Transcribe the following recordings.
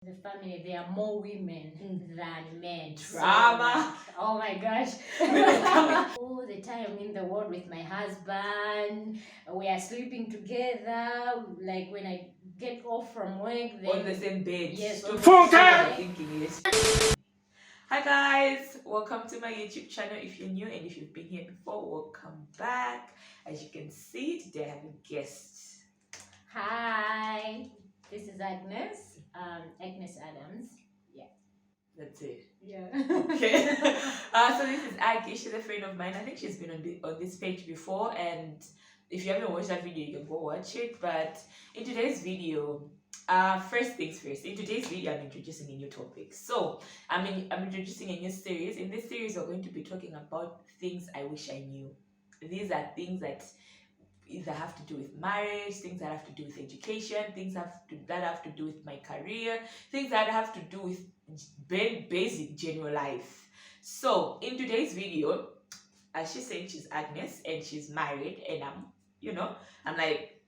The family, there are more women than men. Drama. So, oh my gosh. All the time in the world with my husband. We are sleeping together. Like when I get off from work, then On the same bed. yes, Full time. Thinking it. Hi guys, welcome to my YouTube channel. If you're new and if you've been here before, welcome back. As you can see, today I have a guest. Hi, this is Agnes. Agnes Adams. Yeah. That's it. Yeah. Okay. So this is Aggie. She's a friend of mine. I think she's been on this page before, and if you haven't watched that video, you can go watch it. But in today's video, first things first. In today's video, I'm introducing a new topic. So I'm introducing a new series. In this series, we're going to be talking about things I wish I knew. These are things that either have to do with marriage, things that have to do with education, things that have to do with my career, things that have to do with basic general life. So in today's video, as she's saying, she's Agnes and she's married, and I'm like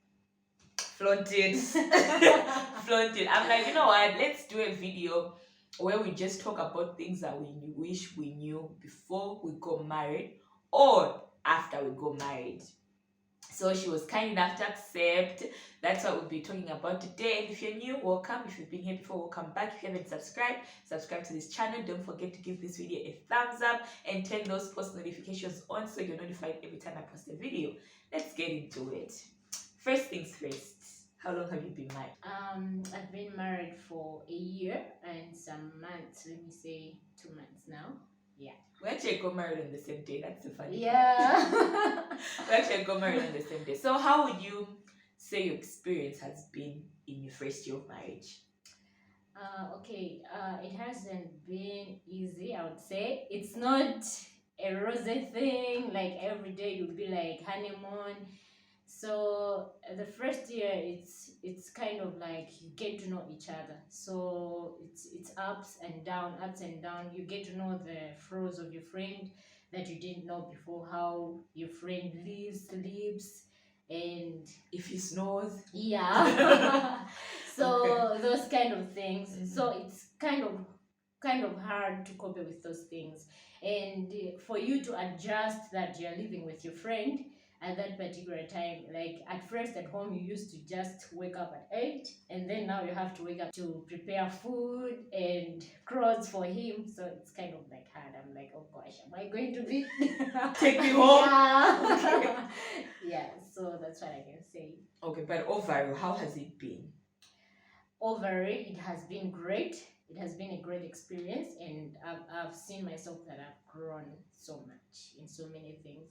flaunted. Flaunted. I'm like, you know what, let's do a video where we just talk about things that we wish we knew before we got married or after we got married. So she was kind enough to accept. That's what we'll be talking about today. And if you're new, welcome. If you've been here before, welcome back. If you haven't subscribe to this channel. Don't forget to give this video a thumbs up and turn those post notifications on so you're notified every time I post a video. Let's get into it. First things first. How long have you been married? I've been married for a year and some months. Let me say 2 months now. Yeah. We actually got married on the same day. That's the funny part. Yeah. We actually got married on the same day. So how would you say your experience has been in your first year of marriage? Okay. It hasn't been easy, I would say. It's not a rosy thing. Like every day you'll be like honeymoon. So the first year it's kind of like you get to know each other. So it's ups and down. You get to know the flaws of your friend that you didn't know before, how your friend sleeps, and if he snores. Yeah. So Okay. those kind of things. Mm-hmm. So it's kind of hard to cope with those things, and for you to adjust that you're living with your friend at that particular time. Like at first at home you used to just wake up at 8, and then now you have to wake up to prepare food and clothes for him. So it's kind of like hard. I'm like, oh gosh, am I going to be take me home? Yeah. Okay. Yeah, so that's what I can say. Okay, but overall, how has it been? Overall, it has been great. It has been a great experience, and I've seen myself that I've grown so much in so many things.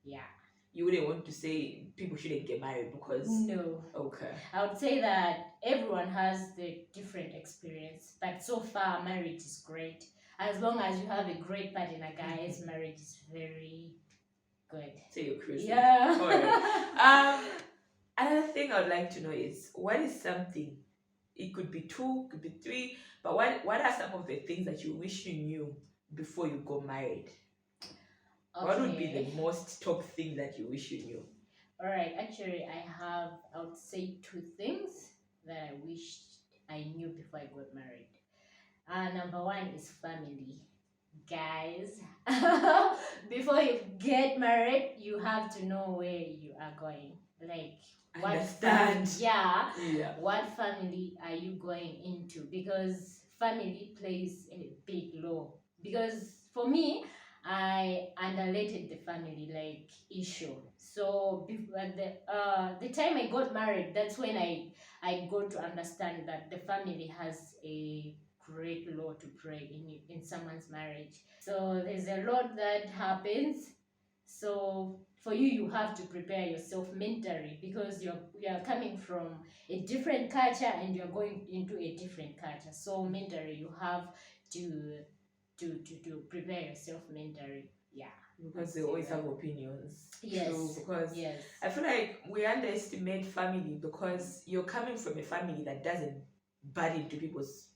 Yeah. You wouldn't want to say people shouldn't get married because... No. Okay. I would say that everyone has the different experience, but so far marriage is great. As long as you have a great partner, guys, marriage is very good. So you're crazy. Yeah. All right. Another thing I would like to know is, what is something, it could be 2, could be 3, but what are some of the things that you wish you knew before you got married? Okay. What would be the most top thing that you wish you knew? All right, actually I would say 2 things that I wished I knew before I got married. Number 1 is family. Guys, before you get married, you have to know where you are going. Like, understand. Yeah. What family are you going into? Because family plays a big role. Because for me, I underrated the family like issue. So before the time I got married, that's when I got to understand that the family has a great role to play in someone's marriage. So there's a lot that happens. So for you, you have to prepare yourself mentally, because you are coming from a different culture and you're going into a different culture. So mentally, you have to prepare yourself mentally. Yeah. Because they always have opinions. Yes. True, because yes. I feel like we underestimate family because you're coming from a family that doesn't butt into people's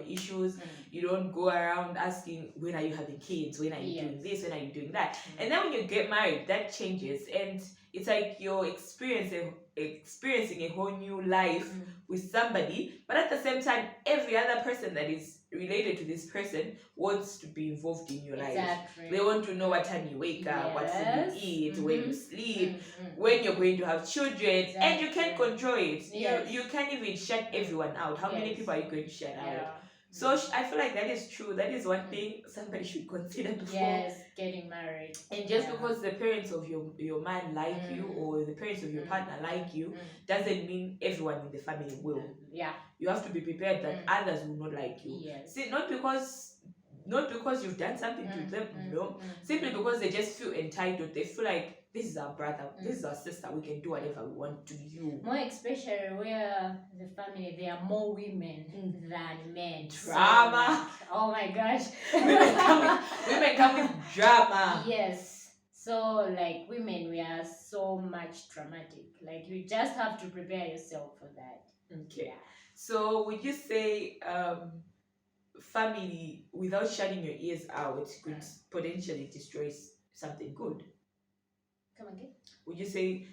issues. You don't go around asking, when are you having kids, when are you doing this, when are you doing that. And then when you get married, that changes, and it's like you're experiencing a whole new life with somebody, but at the same time, every other person that is related to this person wants to be involved in your life. Exactly. They want to know what time you wake up, what food you Yes. eat, where you sleep, Mm-hmm. when you're going to have children, and you can't Exactly. control it. Yes. You can't even shut everyone out. How many Yes. people are you going to shut out? Yeah. So I feel like that is true. That is one thing somebody should consider before. Yes, getting married. And just because the parents of your man like you, or the parents of your partner like you, doesn't mean everyone in the family will. Yeah. You have to be prepared that others will not like you. Yes. See, not because you've done something to them, no. Simply because they just feel entitled. They feel like this is our brother, this is our sister, we can do whatever we want to you. More especially where the family, there are more women than men. Drama. So, oh my gosh. women come with drama. Yes. So like women, we are so much traumatic. Like you just have to prepare yourself for that. Okay. Yeah. So would you say family, without shutting your ears out, could potentially destroy something good? Come again? Would you say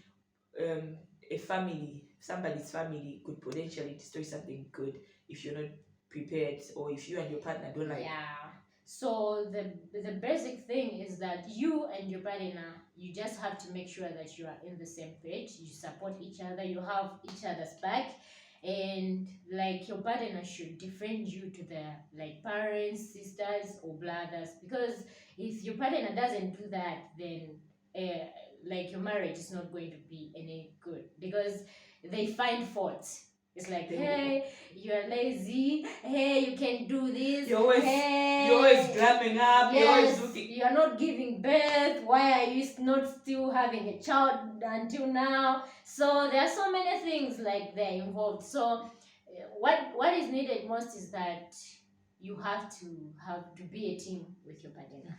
a family, somebody's family, could potentially destroy something good if you're not prepared, or if you and your partner don't like? Yeah. So the basic thing is that you and your partner, you just have to make sure that you are in the same page, you support each other, you have each other's back, and like your partner should defend you to their like parents, sisters, or brothers, because if your partner doesn't do that, then like your marriage is not going to be any good, because they find faults. It's like, hey, you're lazy. Hey, you can't do this. You're always glamming up. Yes, you're not giving birth. Why are you not still having a child until now? So there are so many things like they're involved. So what is needed most is that you have to be a team with your partner.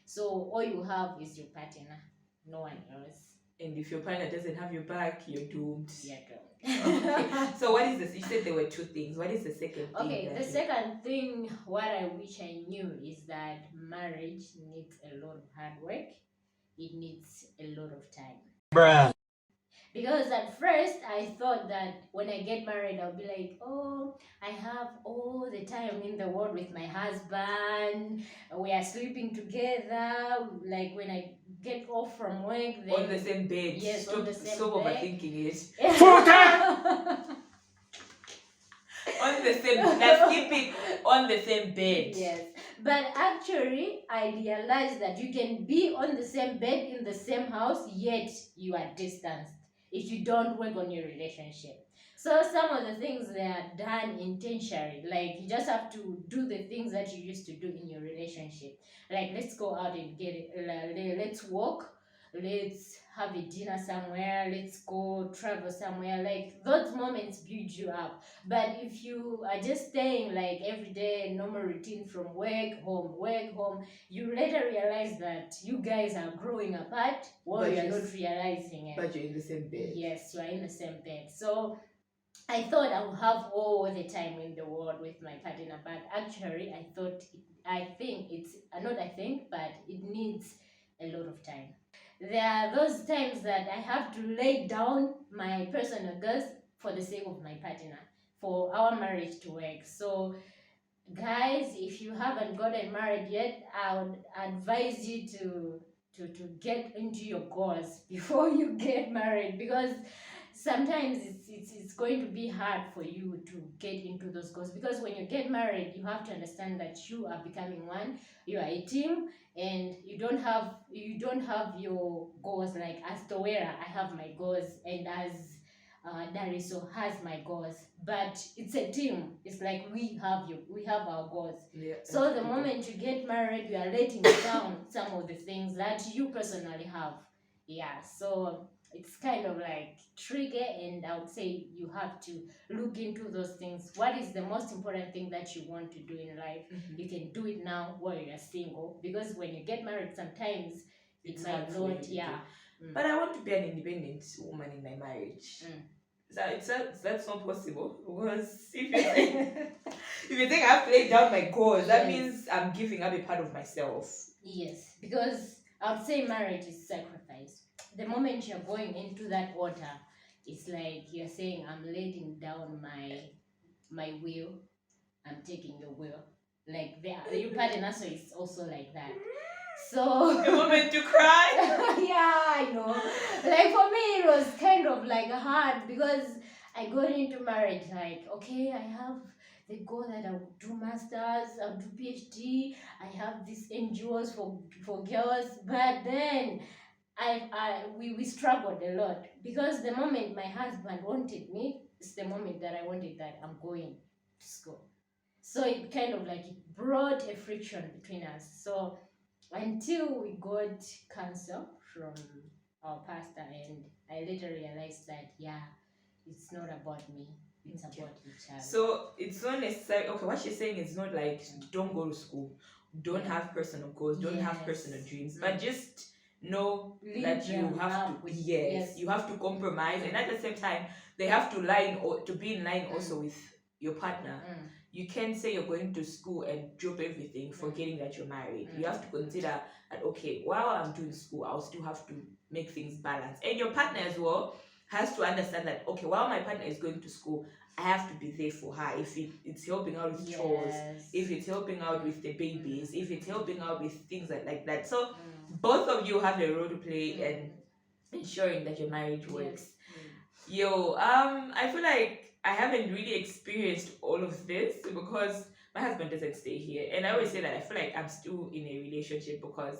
So all you have is your partner, no one else. And if your partner doesn't have your back, you're doomed. You're doomed. Okay. So what is this? You said there were two things. What is the second thing? Okay, the second thing, what I wish I knew, is that marriage needs a lot of hard work. It needs a lot of time. Bruh. Because at first I thought that when I get married, I'll be like, oh, I have all the time in the world with my husband. We are sleeping together. Like when I get off from work, then on the same bed. Yes, on the same stop bed. Overthinking it. On the same, sleeping on the same bed. Yes, but actually I realized that you can be on the same bed in the same house, yet you are distanced if you don't work on your relationship. So some of the things, they are done intentionally. Like you just have to do the things that you used to do in your relationship. Like let's go out and get it. Let's walk. Let's have a dinner somewhere. Let's go travel somewhere. Like those moments build you up. But if you are just staying like every day, normal routine from work home, you later realize that you guys are growing apart while you're not realizing it. But you're in the same bed. Yes, you are in the same bed. So I thought I would have all the time in the world with my partner, but actually but it needs a lot of time. There are those times that I have to lay down my personal goals for the sake of my partner, for our marriage to work. So guys, if you haven't gotten married yet, I would advise you to get into your goals before you get married, because sometimes it's going to be hard for you to get into those goals, because when you get married, you have to understand that you are becoming one, you are a team, and you don't have your goals. Like as Towera, I have my goals, and as Dariso has my goals, but it's a team. It's like we have our goals. Yeah, so the moment you get married, you are letting down some of the things that you personally have. Yeah, so it's kind of like tricky, and I would say you have to look into those things. What is the most important thing that you want to do in life? You can do it now while you're single, because when you get married, sometimes it's like not, yeah. But I want to be an independent woman in my marriage. That's not possible, because if you think I have to lay down my goals, that means I'm giving up a part of myself. Yes, because I would say marriage is sacrifice. the moment you're going into that water, it's like you're saying, I'm letting down my will, I'm taking your will. Like your partner so is also like that. So A moment to cry. yeah, I know. Like for me, it was kind of like hard because I got into marriage like, okay, I have the goal that I'll do masters, I'll do PhD, I have these NGOs for girls, but then we struggled a lot because the moment my husband wanted me, it's the moment that I wanted that I'm going to school. So it kind of like it brought a friction between us. So until we got counsel from our pastor, and I later realized that yeah, it's not about me, it's about each other. So it's not necessary. Okay, what she's saying is not like don't go to school, don't have personal goals, don't have personal dreams, but just know that you have to you have to compromise, and at the same time they have to line or to be in line also with your partner. You can't say you're going to school and drop everything forgetting that you're married. You have to consider that okay, while I'm doing school, I'll still have to make things balanced, and your partner as well has to understand that okay, while my partner is going to school, I have to be there for her. If it's helping out with chores, if it's helping out with the babies, if it's helping out with things like that. So both of you have a role to play and ensuring that your marriage works. Yo, I feel like I haven't really experienced all of this because my husband doesn't stay here. And I always say that I feel like I'm still in a relationship because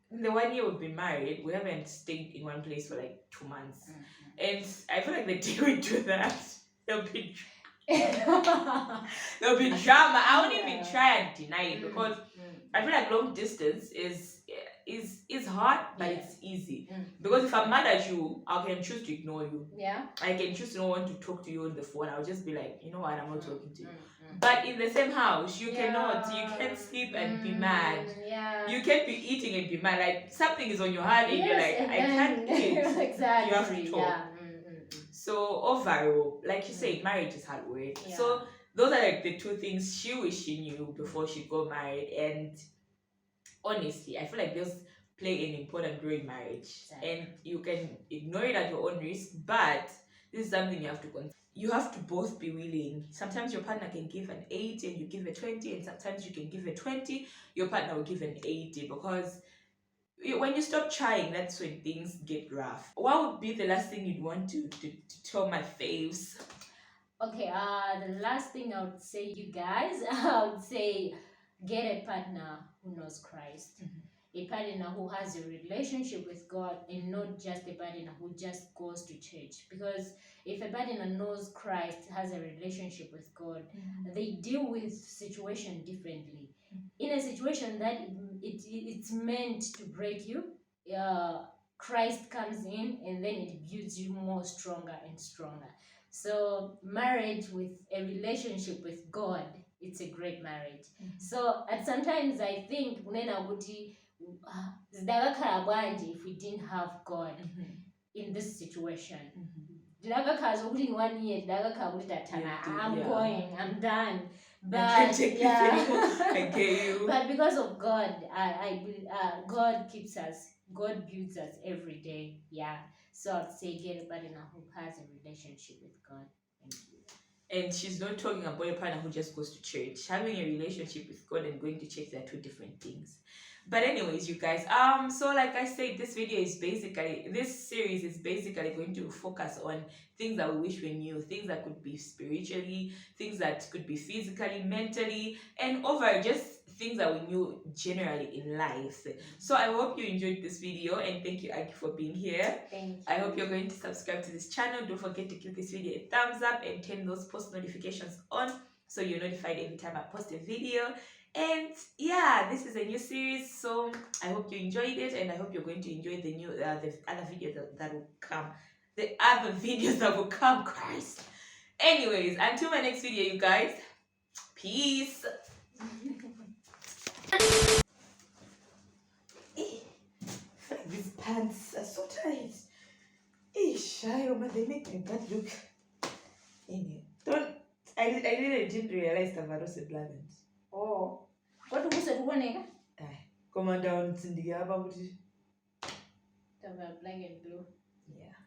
in the 1 year we've been married, we haven't stayed in one place for like 2 months. And I feel like the day we do that, there'll be there'll be drama. I won't even try and deny it because I feel like long distance is hard, but it's easy. Because if I'm mad at you, I can choose to ignore you. Yeah. I can choose to not want to talk to you on the phone. I'll just be like, you know what, I'm not talking to you. But in the same house, you cannot. You can't sleep and be mad. Yeah. You can't be eating and be mad. Like something is on your heart and you're like, I can't eat. Exactly. You have to talk. Yeah. So overall, like you said, marriage is hard work. Yeah. So those are like the two things she wished she knew before she got married. And honestly, I feel like those play an important role in marriage. Exactly. And you can ignore it at your own risk, but this is something you have to consider. You have to both be willing. Sometimes your partner can give an 80 and you give a 20, and sometimes you can give a 20, your partner will give an 80, because when you stop trying, that's when things get rough. What would be the last thing you'd want to tell my faves? Okay, the last thing I would say, you guys, I would say get a partner who knows Christ. A partner who has a relationship with God, and not just a partner who just goes to church. Because if a partner knows Christ, has a relationship with God, they deal with situation differently. In a situation that it's meant to break you, Christ comes in and then it builds you more stronger and stronger. So marriage with a relationship with God, it's a great marriage. So at sometimes I think unena kuti zidakakhala bwanji if we didn't have God in this situation. Ndakakhala zokuti in 1 year ndakakhala kuti tatana, I'm going, I'm done. But yeah, I get you. But because of God, God keeps us. God builds us every day. Yeah. So I'd say get a partner who has a relationship with God. And she's not talking about a partner who just goes to church. Having a relationship with God and going to church are two different things. But anyways, you guys, so like I said, this series is basically going to focus on things that we wish we knew, things that could be spiritually, things that could be physically, mentally, and overall just things that we knew generally in life. So I hope you enjoyed this video, and thank you, Aki, for being here. Thank you. I hope you're going to subscribe to this channel. Don't forget to give this video a thumbs up and turn those post notifications on so you're notified every time I post a video. And yeah, this is a new series, so I hope you enjoyed it, and I hope you're going to enjoy the new the other videos that will come. The other videos that will come, Christ. Anyways, until my next video, you guys. Peace. These pants are so tight. They make me bad look. Anyway, I didn't realize that I was a blind. Oh. What was it? Come on down, Cindy. cover black and blue. Yeah.